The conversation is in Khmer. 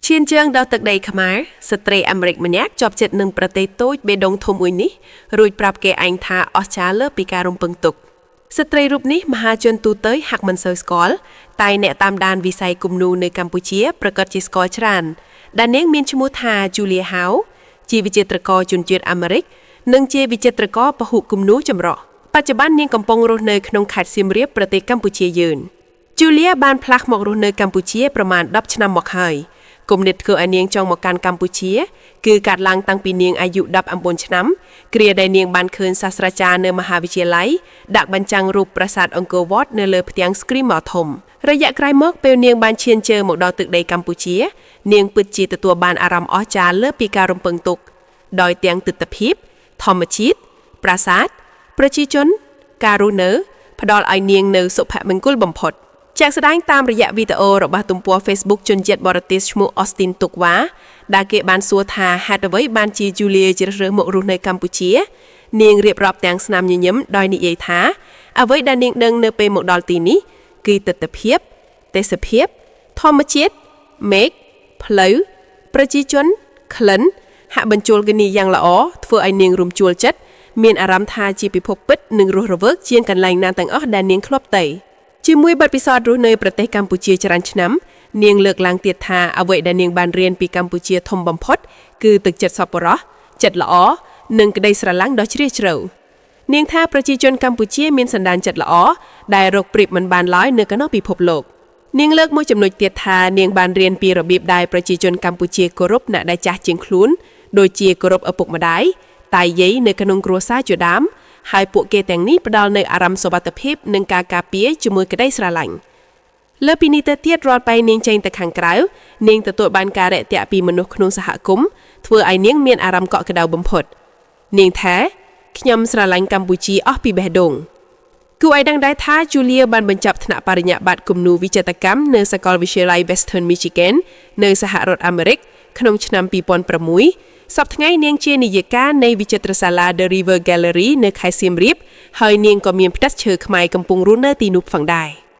ឈានជើងដល់ទឹកដីខ្មែរស្ត្រីអាមេរិកម្នាក់ជាប់ចិត្តនឹងប្រទេសតូចបេដងធំមួយនេះរួចប្រាប់គេឯងថាអស្ចារ្យលើពីការរំពឹងទុកស្ត្រីរូបនេះមហាជនទូទៅហាក់មិនសូវស្គាល់តែអ្នកតាមដានវិស័យគំនូរនៅកម្ពុជាប្រកាសជាស្គាល់ច្រើនដែលនាងមានឈ្មោះថា Julia Howe ជាវិចិត្រករជនជាតិអាមេរិកនិងជាវិចិត្រករពហុគំនូរចម្រុះបច្ចុប្បន្ននាងកំពុងរស់នៅក្នុងខេត្តសៀមរាបប្រទេសកម្ពុជាយើង Julia បានផ្លាស់មករស់នៅកម្ពុជាប្រមាណ10ឆ្នាំមកហើយគំនិតធ្វើឲ្យនាងចង់មកកាន់កម្ពុជាគឺកាត់ឡើងតាំងពីនាងអាយុ19ឆ្នាំគ្រាដែលនាងបានឃើញសាស្ត្រាចារ្យនៅមហាវិទ្យាល័យដាក់បញ្ចាំងរូបប្រាសាទអង្គរវត្តនៅលើផ្ទាំងស្គ្រីមដ៏ធំរយៈក្រោយមកពេលនាងបានឈានជើងមកដល់ទឹកដីកម្ពុជានាងពិតជាទទួលបានអារម្មណ៍អស្ចារ្យលើពីការរំពឹងទុកដោយទាំងទិដ្ឋភាពធម្មជាតិប្រាសាទប្រជាជនការរស់នៅផ្ដល់ឲ្យនាងនៅសុភមង្គលបំផុតជាក់ស្ដែងតាមរយៈវីដេអូរបស់ទំព័រ Facebook ជនជាតិបរទេសឈ្មោះ Austin Tukwa ដែលគេបានសួរថាហេតុអ្វីបានជា Julia ជ្រើសរើសមករស់នៅកម្ពុជានាងរៀបរាប់ទាំងស្នាមញញឹមដោយនិយាយថាអ្វីដែលនាងដឹងនៅពេលមកដល់ទីនេះគឺទិដ្ឋភាពទេសភាពធម្មជាតិមេឃផ្លូវប្រជាជនក្លិនហាក់បញ្ចូលគ្នាយ៉ាងល្អធ្វើឲ្យនាងរំជួលចិត្តមានអារម្មណ៍ថាជាពិភពពិតនិងរស់រវើកជាងកន្លែងណាទាំងអស់ដែលនាងធ្លាប់ទៅជាមួយបទពិសោធន៍រស់នៅប្រទេសកម្ពុជាច្រើនឆ្នាំនាងលើកឡើងទៀតថាអ្វីដែលនាងបានរៀនពីកម្ពុជាធំបំផុតគឺទឹកចិត្តសប្បុរសចិត្តល្អនិងក្តីស្រឡាញ់ដ៏ជ្រាលជ្រៅនាងថាប្រជាជនកម្ពុជាមានសន្តានចិត្តល្អដែលរកប្រៀបមិនបានឡើយនៅក្នុងពិភពលោកនាងលើកមួយចំណុចទៀតថានាងបានរៀនពីរបៀបដែលប្រជាជនកម្ពុជាគោរពអ្នកដែលចាស់ជាងខ្លួនដូចជាគោរពឪពុកម្ដាយតាយាយនៅក្នុងគ្រួសារជាដើមហើយពួកគេទាំងនេះផ្ដល់នូវអារម្មណ៍សុវត្ថិភាពនិងការការពារជាមួយក្តីស្រឡាញ់លើពីនេះទៅទៀតរាល់ពេលនាងចេញទៅខាងក្រៅនាងទទួលបានការរាក់ទាក់ពីមនុស្សក្នុងសហគមន៍ធ្វើឲ្យនាងមានអារម្មណ៍កក់ក្ដៅបំផុតនាងថាខ្ញុំស្រឡាញ់កម្ពុជាអស់ពីបេះដូងគួរឲ្យដឹងដែរថា Julia បានបញ្ចប់ថ្នាក់បរិញ្ញាបត្រគំនូរវិចិត្រកម្មនៅសាកលវិទ្យាល័យ Western Michigan នៅសហរដ្ឋអាមេរិកក្នុងឆ្នាំ2006សប្តាហ៍ថ្ងៃនាងជានាយិកានៃវិចិត្រសាលា The River Gallery នៅខេត្តសៀមរាបហើយនាងក៏មានផ្ទះឈើខ្មែរកំពុងរស់នៅទីនោះផងដែរ